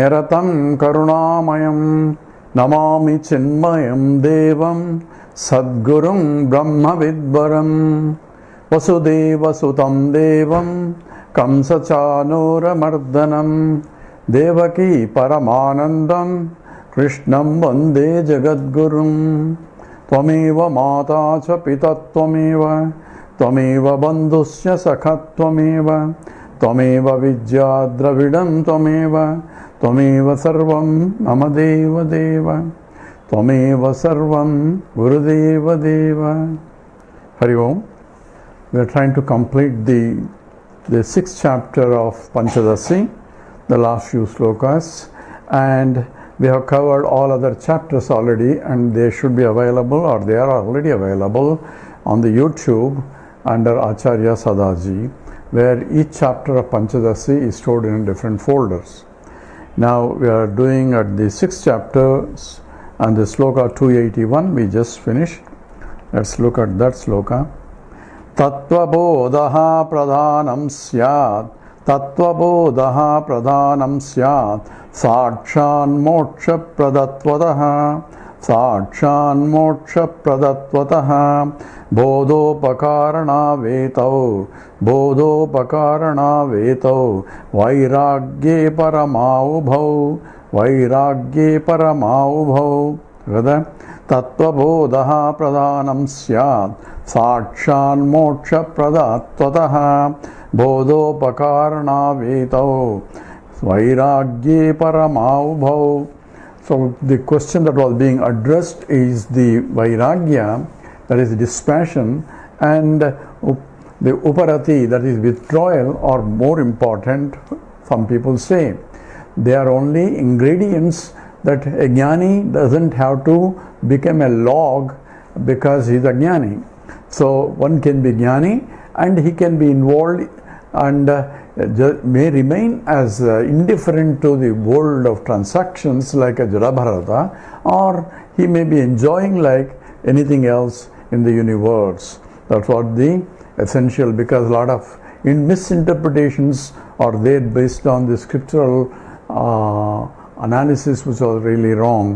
నిరతం కరుణామయం నమామి చిన్మయం దేవం సద్గురుం బ్రహ్మవిద్వరం వసుదేవసుతం దేవం కంసచానూరమర్దనం దేవకీ పరమానందం కృష్ణం వందే జగద్గురుం త్వమేవ మాతా చ పితా త్వమేవ బంధుశ్చ సఖా త్వమేవ విద్యా ద్రవిడం త్వమేవ సర్వం మమ దేవ త్వమేవ సర్వం గురుదేవ దేవ. Hari Om. We are trying to complete the sixth chapter of Panchadasi, the last few slokas, and we have covered all other chapters already, and they should be available, or they are already available on the YouTube under Acharya Sadaji, where each chapter of Panchadasi is stored in different folders. Now we are doing at the sixth chapter and the sloka 281 we just finished. Let's look at that sloka. Tattvabodha pradhanam syat, tattvabodha pradhanam syat, sakshan moksha pradatvataha, sakshan moksha pradatvataha, bodhopakarana vetau, vairagye paramaubhau, तत्त्वबोधः प्रधानं स्यात् साक्षान् मोक्षप्रदात्वतः बोधोपकारणावेतौ वैराग्ये परमाउभौ. So the question that was being addressed is the vairagya, that is dispassion, and the uparati, that is withdrawal, are more important. Some people say they are only ingredients, that a jnani doesn't have to become a log because he is a jnani. So one can be jnani and he can be involved and may remain as indifferent to the world of transactions like a Jarabharata, or he may be enjoying like anything else in the universe. That's what the essential, because a lot of misinterpretations are there based on the scriptural analysis, which was really wrong.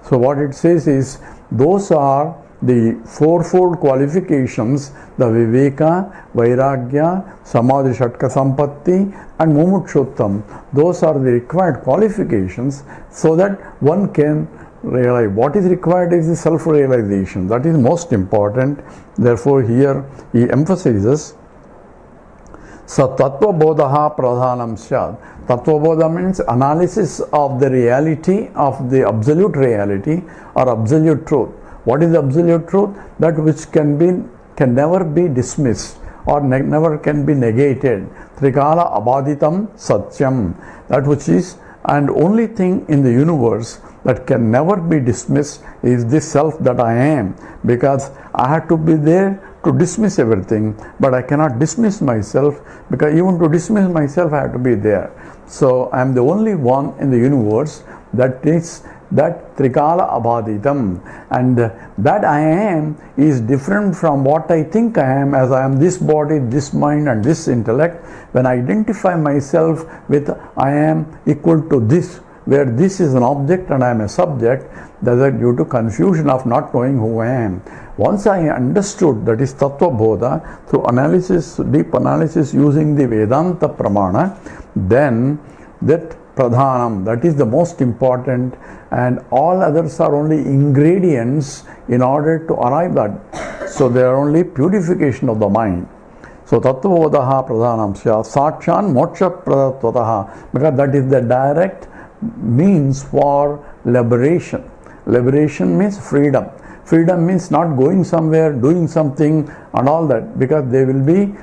So what it says is, those are the fourfold qualifications, the Viveka, Vairagya, Samadhi Shatka Sampatti and Mumukshuttam. Those are the required qualifications so that one can realize. What is required is the self-realization. That is most important. Therefore here he emphasizes Tattva-bodha pradhanam syat. Tattva-bodha means analysis of the reality, of the absolute reality or absolute truth. What is absolute truth? That which can never be dismissed or never can be negated. Trikala abaditam satyam. That which is, and only thing in the universe that can never be dismissed is this self that I am, because I have to be there to dismiss everything, but I cannot dismiss myself, because even to dismiss myself I have to be there. So I am the only one in the universe that is that Trikala Abhaditam, and that I am is different from what I think I am, as I am this body, this mind and this intellect. When I identify myself with I am equal to this, where this is an object and I am a subject, that is due to confusion of not knowing who I am. Once I understood, that is Tattva Bodha, through analysis, deep analysis using the Vedanta Pramana, then that Pradhanam, that is the most important, and all others are only ingredients in order to arrive at. So they are only purification of the mind. So Tattva Bodha Pradhanam Sya Sakshan Moksha Pradatvataha, because that is the direct means for liberation. Liberation means freedom. Freedom means not going somewhere, doing something and all that, because they will be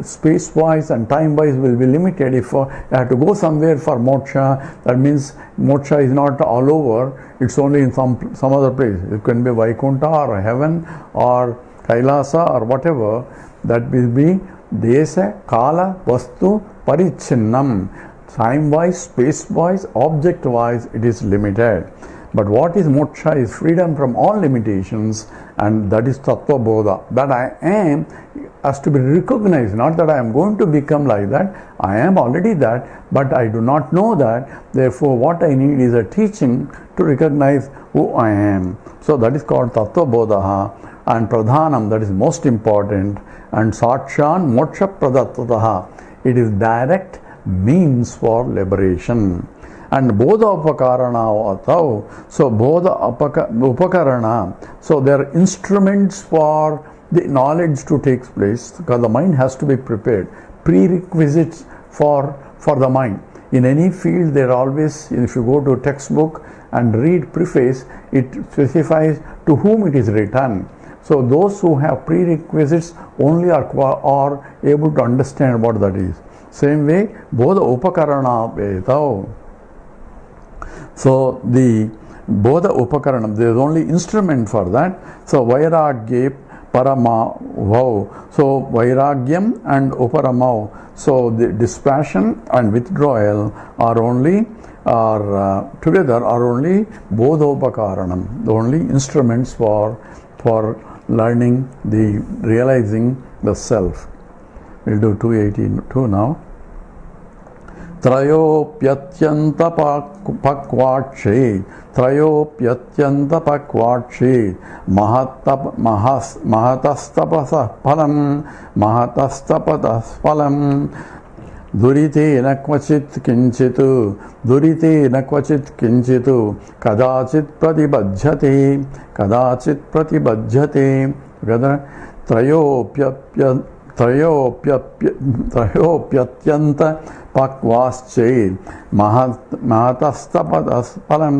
space-wise and time-wise will be limited. If you have to go somewhere for moksha, that means moksha is not all over, it's only in some other place. It can be Vaikuntha or heaven or Kailasa or whatever. That will be Desa, Kala, Vastu, Parichinnam. Time-wise, space-wise, object-wise, it is limited. But what is moksha is freedom from all limitations, and that is Tattva Bodha. That I am has to be recognized. Not that I am going to become like that. I am already that, but I do not know that. Therefore, what I need is a teaching to recognize who I am. So that is called Tattva Bodha. And Pradhanam, that is most important. And Sakshan Moksha Pradattataha. It is direct means for liberation. And Bodha Upakarana Atau. So Bodha Upakarana. So they are instruments for the knowledge to take place, because the mind has to be prepared. Prerequisites for the mind. In any field, there are always, if you go to a textbook and read preface, it specifies to whom it is written. So those who have prerequisites only are able to understand what that is. Same way, Bodha Upakarana Vedao. So the Bodha Upakaranam, there is only instrument for that. So Vairagya Parama Wow. So Vairagyam and Uparamau. So the dispassion and withdrawal are only together are only Bodhopakaranam, the only instruments for learning the realizing the self. We'll do 282 now. Trayopyatyanta pakvakshe Trayopyatyanta pakvakshe Mahatastapasa phalam Mahatastapatas phalam Durite nakvachit kinchitu Durite nakvachit kinchitu Kadachit pratibajjate Kadachit pratibajjate Together Trayopyatyanta pakvasche Mahatastapatas phalam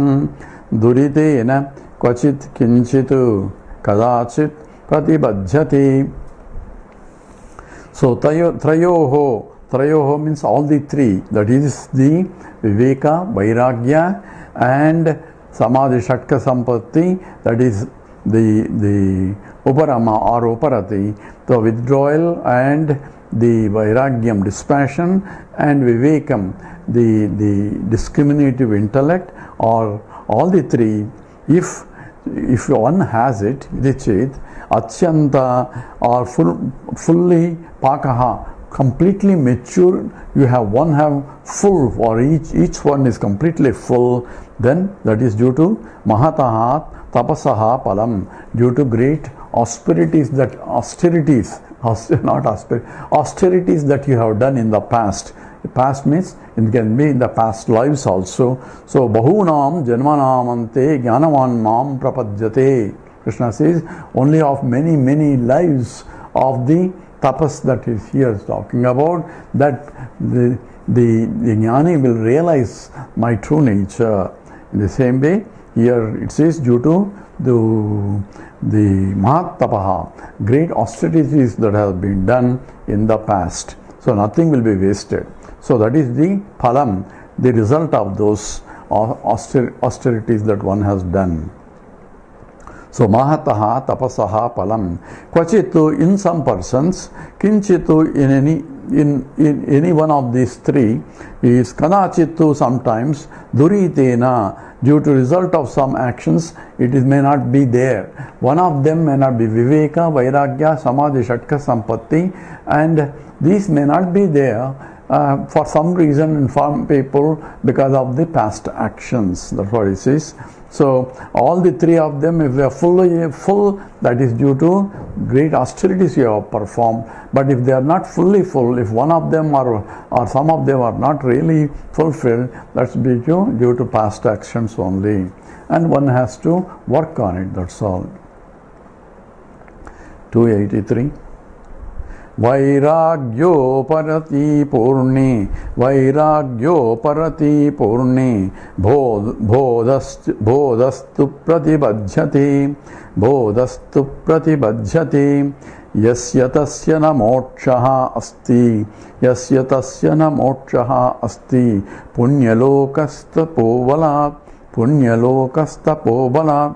Duritena kvachit kinchitu Kadachit pratibajjate. So Trayoho means all the three. That is the Viveka, Vairagya and Samadhi Shatka Sampatti. That is the Uparama or Uparati, the withdrawal, and the Vairagyam, dispassion, and Vivekam, the discriminative intellect, or all the three. If one has it, Vichit, Achyanta, or fully Pakaha, completely mature, you have full, or each one is completely full, then that is due to Mahataha Tapasaha Palam, due to great austerities that you have done in the past. The past means it can be in the past lives also. So Bahunam Janmanamante Jnanavan Mam Prapadyate. Krishna says only of many lives of the tapas that is here talking about, that the jnani will realize my true nature. In the same way, here it says due to the Mahatapaha, great austerities that have been done in the past. So nothing will be wasted. So that is the phalam, the result of those austerities that one has done. So Mahataha Tapasaha Palam. Kwachitu, in some persons, Kinchitu in any one of these three is Kanachitu sometimes, Duritena, due to result of some actions, it may not be there. One of them may not be Viveka, Vairagya, Samadhi, Shatka, Sampatti, and these may not be there for some reason in some people because of the past actions. That's what it says. So all the three of them, if they are full, that is due to great austerities you have performed. But if they are not fully full, if one of them or some of them are not really fulfilled, that's due to past actions only. And one has to work on it, that's all. 283. Vairagyoparati purni bodhastu pratibajjati yasya tasya na mokshaha asti punyalokastapobala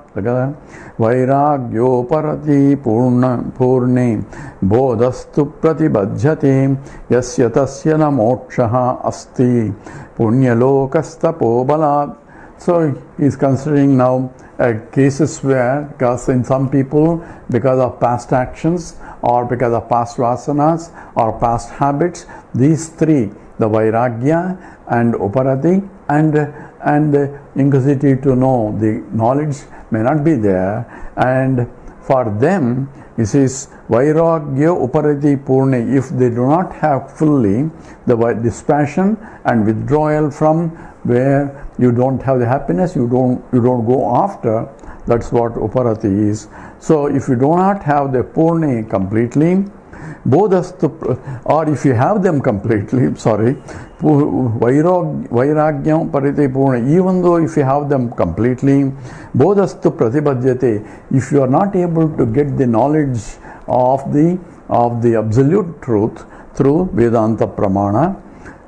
vairagyoparati purni bodhastu pratibajjati yasya tasya na mokshaha asti punyalokastapobala. So he is considering now cases where, because in some people, because of past actions or because of past vasanas or past habits, these three, the vairagya and uparati and the inquisitive to know, the knowledge may not be there, and for them he says vairagya uparati purni, if they do not have fully the dispassion and withdrawal from where you don't have the happiness, you don't go after, that's what uparati is. So if you do not have the purni completely, bodhastu, or if you have them completely, vairagyam parite purna, even though if you have them completely, bodhastu pratibhadyate, if you are not able to get the knowledge of the absolute truth through Vedanta Pramana,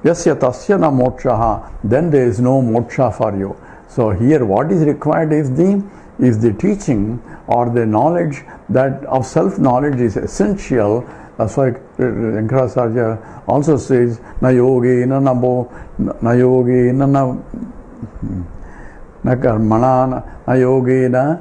yasya tasya na mokshaha, then there is no moksha for you. So here what is required is the teaching or the knowledge that of self-knowledge is essential. That's why Shankaracharya also says, na yogena na karmana na yogena.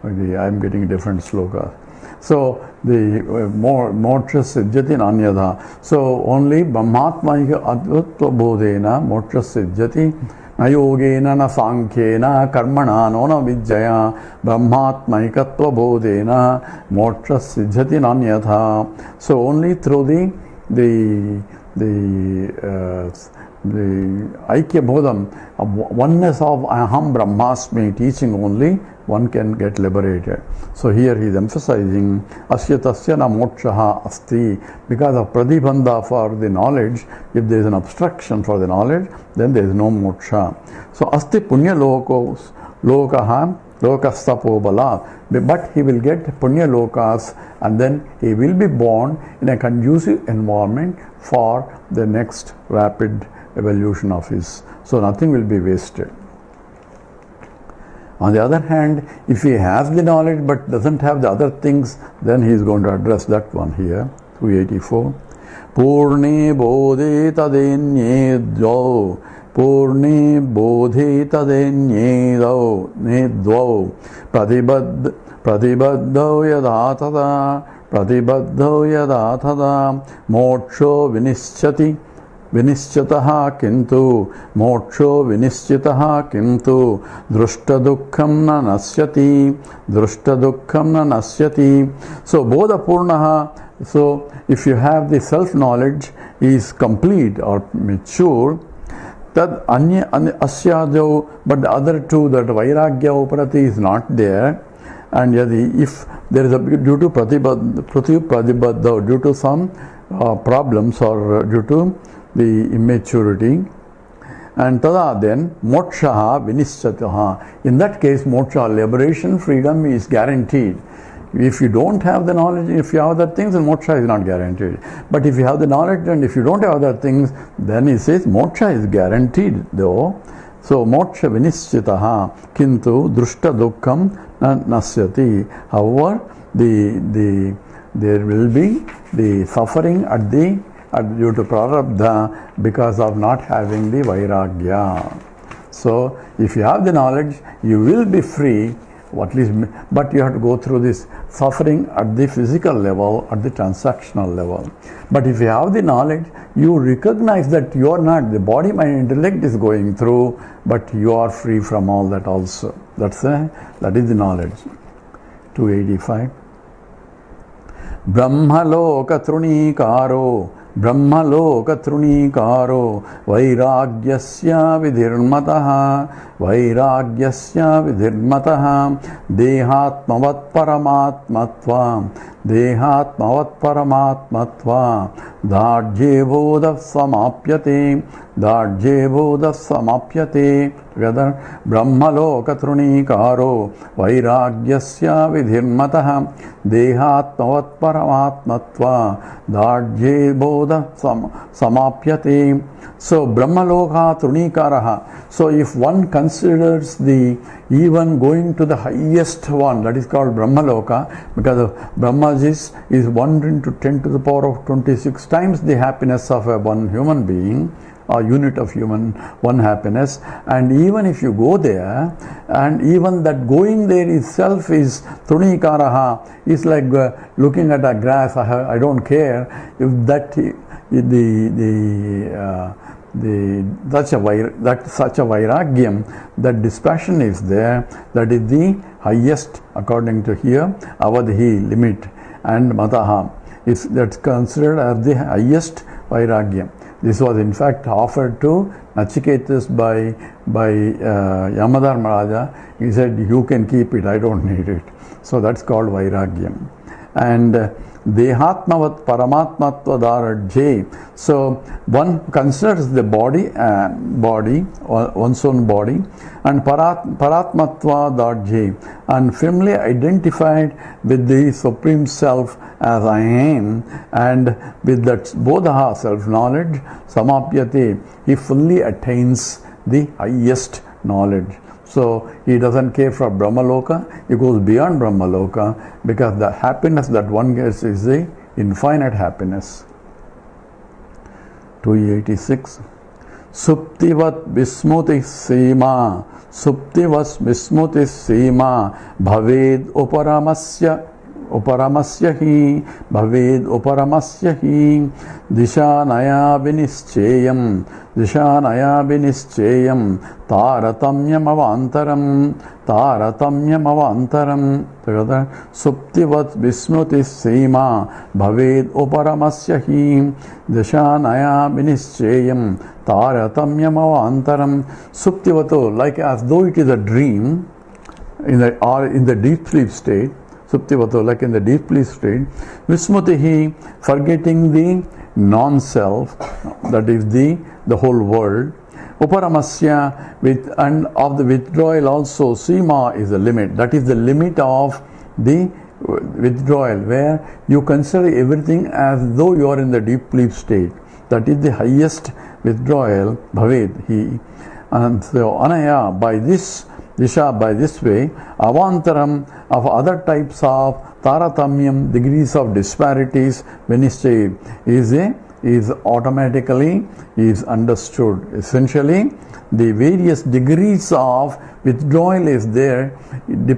I am getting different slokas. So the moksha siddhyati nanyadha. So only brahmatmaika advattva bodhena moksha siddhyati. Na yogena na sankhena karmana no na vidyaya brahmatmaikatva bodhena moksha siddhyati nanyatha. So only through the Aikya Bodham, oneness of Aham Brahmasmi teaching only, one can get liberated. So here he is emphasizing Asya Tasya na mokshaha asti, because of pradibandha for the knowledge. If there is an obstruction for the knowledge, then there is no moksha. So asti punya lokaha lokastapo bala, but he will get punya lokas, and then he will be born in a conducive environment for the next rapid evolution of his. So nothing will be wasted. On the other hand, if he has the knowledge but doesn't have the other things, then he is going to address that one here. 284. Purne bodhe tadenyedyo Purne bodhe tadenyedyo Nedyo Pratibaddo yada tada Moksho Vinischataha kintu moksho vinischitaha kintu drushta dukkham na nasyati. So bodha purnaha, so if you have the self-knowledge is complete or mature, tad anya asyadyo, but the other two, that vairagya uparati is not there, and yadi, if there is a due to pratibadda, due to some problems or due to the immaturity, and tada, then moksha vinischataha. In that case, moksha, liberation, freedom is guaranteed. If you don't have the knowledge, if you have other things, then moksha is not guaranteed. But if you have the knowledge and if you don't have other things, then he says moksha is guaranteed though. So moksha vinischitaha kintu drushta dukkham nasyati. However, there will be the suffering due to prarabdha because of not having the vairagya. So if you have the knowledge, you will be free, at least, but you have to go through this suffering at the physical level, at the transactional level. But if you have the knowledge, you recognize that you are not, the body, mind, intellect is going through, but you are free from all that also. That is the knowledge. 285. Brahmaloka trunikaro vairagyasya vidhirmataha dehatmavat paramatmatva dharje bodha samapyate together. Brahmaloka trunikaro vairagyasya vidhirmataha dehatmavat paramatmatva dharje bodha samapyate. So Brahmaloka trunikaraha. So if one considers even going to the highest one, that is called Brahmaloka, because Brahmaji is 1 into 10 to the power of 26 times the happiness of one human being, or unit of human, one happiness. And even if you go there, and even that going there itself is trunikaraha, is like looking at a grass. I don't care if that such a vairagyam, that dispassion is there. That is the highest, according to here, avadhi, limit, and mataha, that's considered as the highest vairagyam. This was in fact offered to Nachiketas by Yamadharmaraja. He said, you can keep it, I don't need it. So that's called vairagyam. And Dehatmavat Paramatmatva Darajye. So one considers the body, one's own body, and Paratmatva Darajye, and firmly identified with the Supreme Self as I am, and with that Bodha, self-knowledge, Samapyate, he fully attains the highest knowledge. So he doesn't care for Brahmaloka, he goes beyond Brahmaloka, because the happiness that one gets is the infinite happiness. 286. Suptivat Vismuti Sima, Suptivas Vismuti Sima, Bhaved Uparamasya hi, Bhaved Uparamasya hi, Dishanaya Vinischeyam, Taratamyam avantaram, together, Suptivat Vismuti Sima, Bhaved Uparamasya hi, Dishanaya Vinischeyam, Taratamyam avantaram. Suptivato, like as though it is a dream, in the deep sleep state. Suptivato, like in the deep sleep state. Vismutihi, forgetting the non-self, that is the whole world. Uparamasya, and of the withdrawal also, Sima is the limit. That is the limit of the withdrawal, where you consider everything as though you are in the deep sleep state. That is the highest withdrawal, Bhaved, he. And so, Anaya, by this Disha, by this way, Avantaram, of other types of Taratamyam, degrees of disparities, Vinischay, is automatically is understood. Essentially, the various degrees of withdrawal is there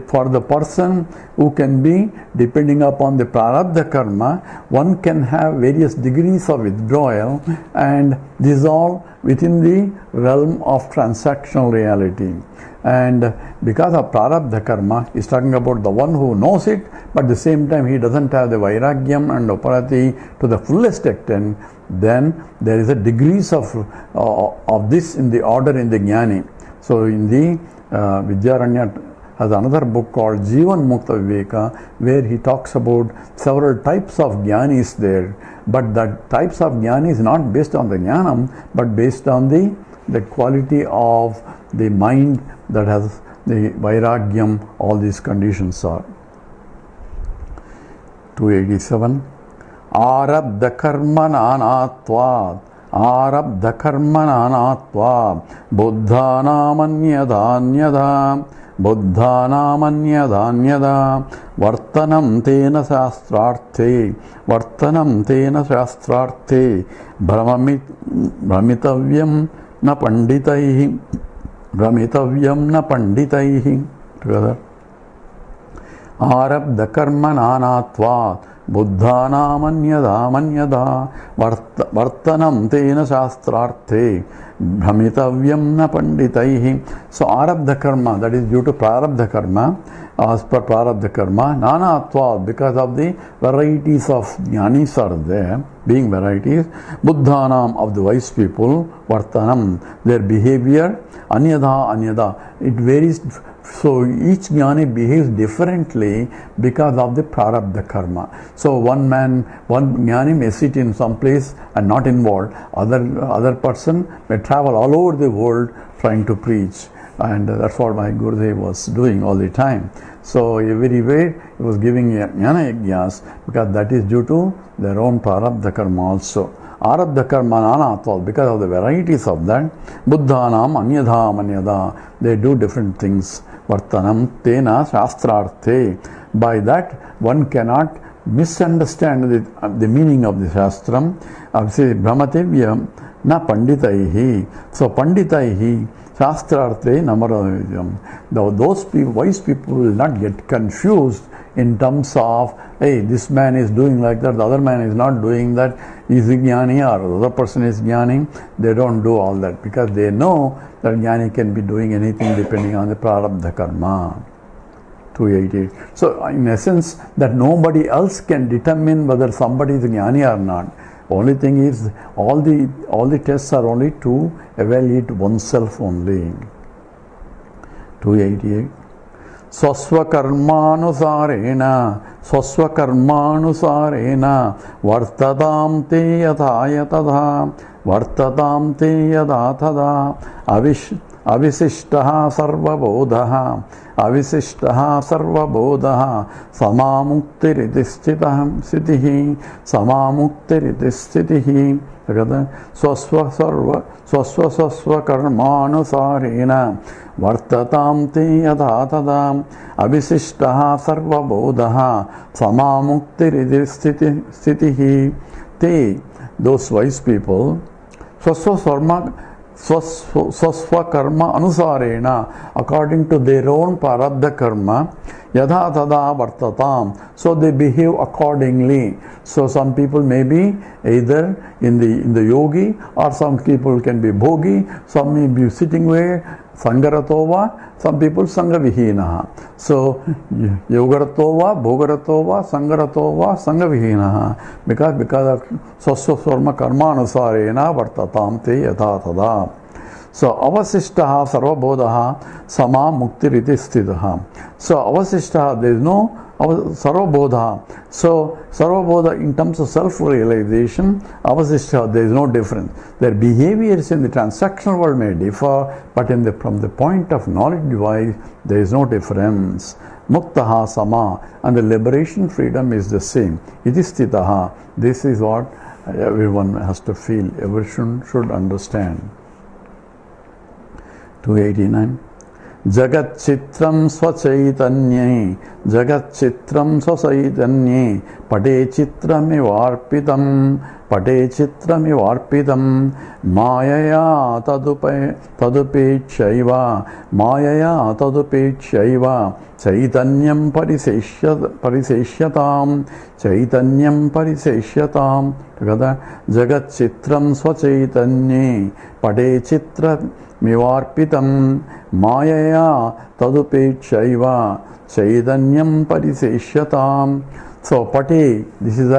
for the person who can be, depending upon the prarabdha karma, one can have various degrees of withdrawal, and these all within the realm of transactional reality. And because of prarabdha karma, he's talking about the one who knows it, but at the same time he doesn't have the vairagyam and uparati to the fullest extent, then there is a degrees of this in the order in the jnani. So in the Vidyaranya has another book called Jivan Mukta Viveka, where he talks about several types of jnanis there. But that types of jnani is not based on the jnanam, but based on the quality of the mind that has the vairagyam, all these conditions are. 287. Arabdha karma nanatvad, buddhanamanyadanyada, vartanam tena shastrarthe, bhramitavyam na panditaihi, together. Arabdha karma nanatvat, buddhanamanyada, vartanam tena shastrarthe, bhramitavyam na panditaihi. So arabdha karma, that is due to prarabdha karma, as per prarabdha karma, nanatvat, because of the varieties of jnanis are there, being varieties, buddhanam, of the wise people, vartanam, their behavior, anyada, it varies. So each jnani behaves differently because of the prarabdha karma. So one jnani may sit in some place and not involved. Other person may travel all over the world trying to preach. And that's what my Gurudev was doing all the time. So everywhere he was giving jnana yajnas, because that is due to their own prarabdha karma also. Arabdha karma nanatval, because of the varieties of that. Buddhanam anyada, they do different things. Vartanam tena shastrarthe. By that one cannot misunderstand the meaning of the shastram. Say brahmativyam na panditaihi. So panditaihi, shastrarte namaravijam. Those people, wise people will not get confused in terms of, hey, this man is doing like that, the other man is not doing that, is he jnani or the other person is jnani. They don't do all that because they know that jnani can be doing anything depending on the prarabdha karma. 288. So in essence, that nobody else can determine whether somebody is jnani or not. Only thing is, all the tests are only to evaluate oneself only. 288. Swasvakarmanusarena vartadam te yadha tadha vartadam te yadha tadha avisishtaha sarvabodhaha samamuktiriti stitihi swasvakarmanusarena vartatam te yadha tadha avisishtaha sarvabodhaha samamuktiriti stitihi. Te, those wise people, swasva karma anusarena, according to their own prarabdha karma, yadha tada vartatam, so they behave accordingly. So some people may be either in the yogi, or some people can be bhogi, some may be sitting way, sangaratova, some people sangavihinaha. So yogaratova, bhogaratova, sangavihinaha, because of swasva karma anusarena vartatam te yatha tada. So avasishtaha sarvabodhaha sama muktiriti stitaha. So avasishtaha, there is no sarvabodha. So sarvabodha in terms of self-realization, avasishtaha, there is no difference. Their behaviors in the transactional world may differ, but from the point of knowledge wise, there is no difference. Muktaha sama, and the liberation freedom is the same. Iti stitaha. This is what everyone has to feel, everyone should understand. 289. Jagat chitram swachaitanye pate chitramivarpitam mayaya tadupechaiva chaitanyam pariseshyatam together. Jagat chitram swachaitanye pate chitramivarpitam mayaya tadupechaiva chaitanyam pariseshyatam. So pate, this is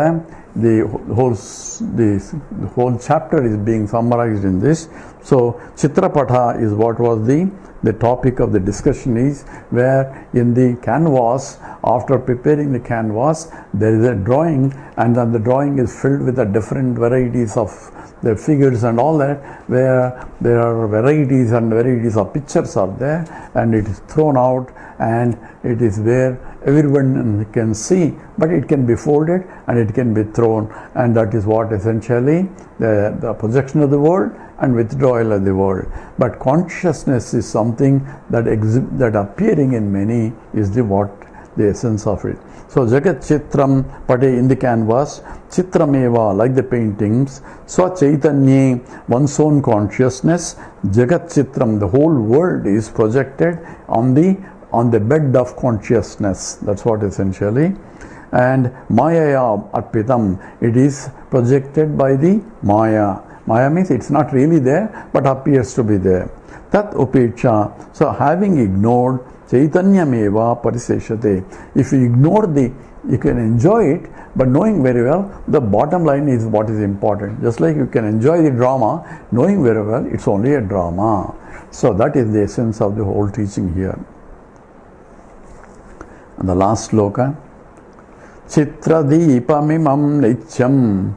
the whole chapter is being summarized in this. So Chitrapatha is what was the topic of the discussion is, where in the canvas, after preparing the canvas, there is a drawing, and then the drawing is filled with the different varieties of the figures and all that, where there are varieties of pictures are there, and it is thrown out, and it is where everyone can see, but it can be folded and it can be thrown, and that is what essentially the projection of the world and withdrawal of the world. But consciousness is something that appearing in many is the essence of it. So Jagat Chitram Pate, in the canvas, Chitrameva, like the paintings, Swa Chaitanya, one's own consciousness, Jagat Chitram, the whole world is projected on the bed of consciousness. That's what essentially. And Mayaya Arpitam, it is projected by the Maya. Maya means it's not really there, but appears to be there. Tat Upecha, so having ignored Chaitanyameva pariseshate. If you ignore you can enjoy it, but knowing very well, the bottom line is what is important. Just like you can enjoy the drama, knowing very well, it's only a drama. So that is the essence of the whole teaching here. And the last sloka. Chitradipamimam nityam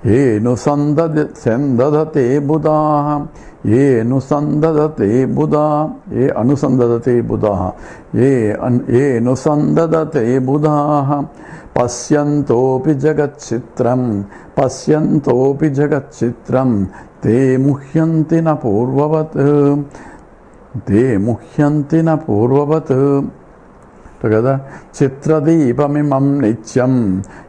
yenu sandadate buddha yenu sandadate buddha pasyantopi jagat chitram te muhyanti na purvavat together. Chitradipamimam nityam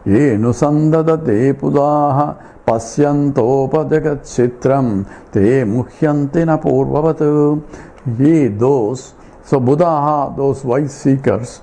yenu sandadate pudaha pasyantopajagat chitram te muhyanti na purvavatu. Ye those, so Buddha, those wise seekers,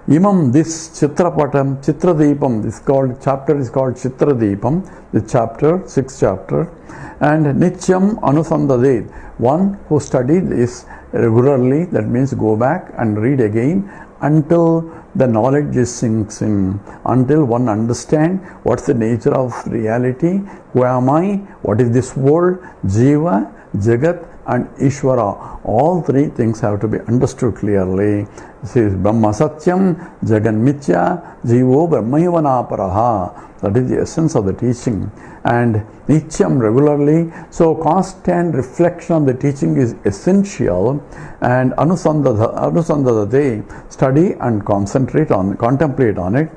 Imam, this Chitrapatam, Chitradipam, this chapter is called Chitradipam, the chapter, 6th chapter, and Nityam Anusandade, one who studied this regularly, that means go back and read again until the knowledge is sinks in, until one understands what's the nature of reality, who am I, what is this world, Jiva, Jagat, and Ishvara. All three things have to be understood clearly. This is Brahma Satyam, Jagan Mithya, Jivo Brahmayavana Paraha. That is the essence of the teaching. And Nityam regularly, so constant reflection on the teaching is essential. And Anusandadate, study and contemplate on it.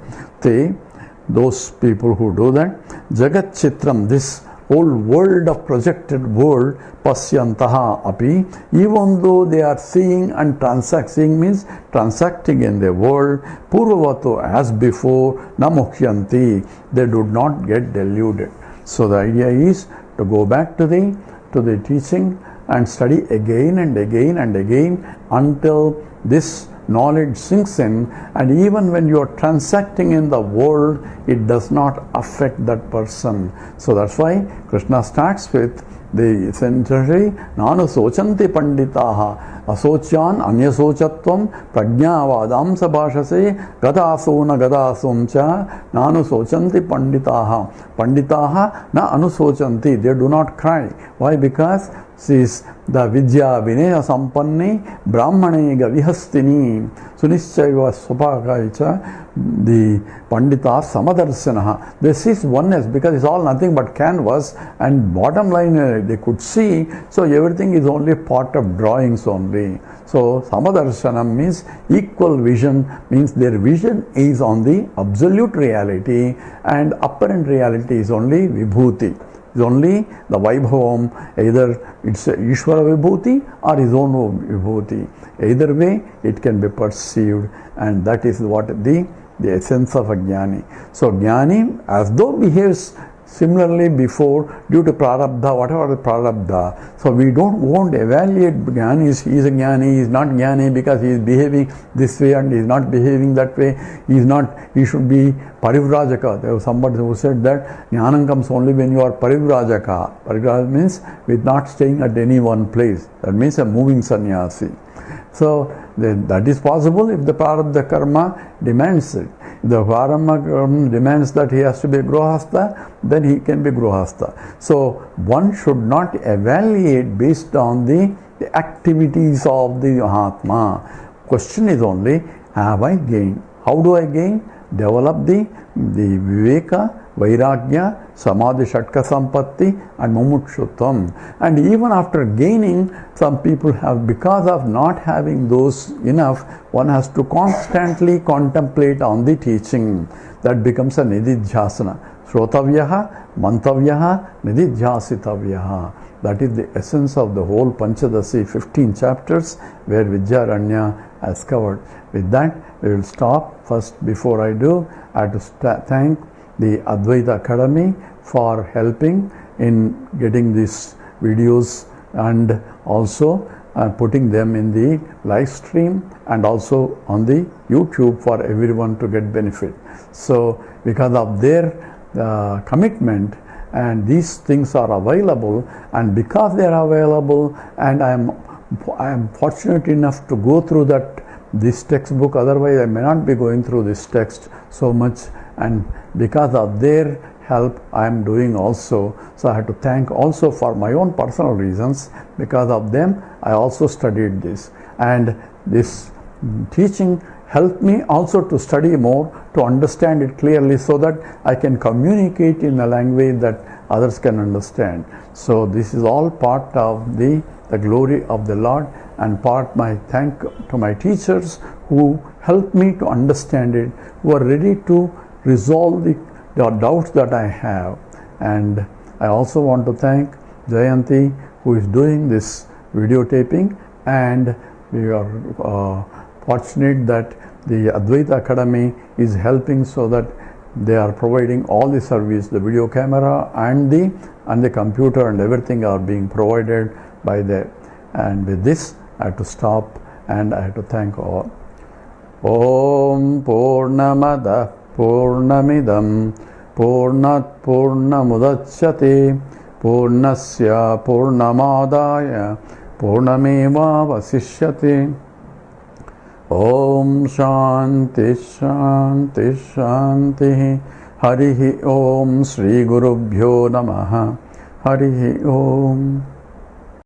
Those people who do that, Jagat Chitram, this whole world of projected world, pasyantaha api, even though they are seeing and transacting, means transacting in the world, purvavato, as before, namukhyanti, they do not get deluded. So the idea is to go back to the teaching and study again and again and again until this knowledge sinks in, and even when you are transacting in the world, it does not affect that person. So that's why Krishna starts with the century, Nanu Sochanti Panditaha, Asocyan Anyasochatvam, Prajnavadam Sabhashase, Gadasona Gadasomcha, Nanu Sochanti Panditaha. Panditaha na Anusochanti, they do not cry. Why? Because she is the Vidya Vinaya Sampanni, Brahmane Gavihastini, Sunischaiva Swapakaicha, the Pandita Samadarsanaha. This is oneness because it's all nothing but canvas, and bottom line they could see, so everything is only part of drawings only. So Samadarsanam means equal vision, means their vision is on the absolute reality, and apparent reality is only Vibhuti. Is only the Vaibhavam, either it's Ishvara Vibhuti or his own Vibhuti. Either way, it can be perceived, and that is what the essence of a Jnani. So Jnani, as though behaves similarly before due to Prarabdha, whatever the Prarabdha. So we won't evaluate Jnani, he is a Jnani, he is not Jnani because he is behaving this way and he is not behaving that way. He should be Parivrajaka. There was somebody who said that Jnanam comes only when you are Parivrajaka. Parivrajaka means with not staying at any one place. That means a moving sannyasi. So that is possible if the Prarabdha karma demands it. If the Prarabdha karma demands that he has to be Grihastha, then he can be Grihastha. So one should not evaluate based on the activities of the Mahatma. Question is only, have I gained? How do I gain? Develop the Viveka, Vairagya, Samadhi Shatka Sampatti and Mumukshutvam. And even after gaining, some people have, because of not having those enough, one has to constantly contemplate on the teaching. That becomes a Nididhyasana. Shrotavyaha, Mantavyaha, Nididhyasitavyaha. That is the essence of the whole Panchadasi 15 chapters where Vidyaranya has covered. With that, we will stop. First, before I do, I have to thank the Advaita Academy for helping in getting these videos and also putting them in the live stream and also on the YouTube for everyone to get benefit. So because of their commitment, and these things are available, and because they are available, and I am fortunate enough to go through this textbook, otherwise I may not be going through this text so much, and because of their help I am doing also. So I have to thank also for my own personal reasons. Because of them I also studied this, and this teaching helped me also to study more, to understand it clearly so that I can communicate in a language that others can understand. So this is all part of the glory of the Lord, and part my thank to my teachers who helped me to understand it, who are ready to resolve the doubts that I have. And I also want to thank Jayanti, who is doing this videotaping, and we are fortunate that the Advaita Academy is helping so that they are providing all the service, the video camera and the computer and everything are being provided by them. And with this, I have to stop and I have to thank all. Om Purnamada Purnamidam Purnat Purnamudachyate Purnasya Purnamadaya Purnameva Vasishyate. Om Shanti Shanti Shanti. Harihi Om Shri Gurubhyo Namaha. Harihi Om.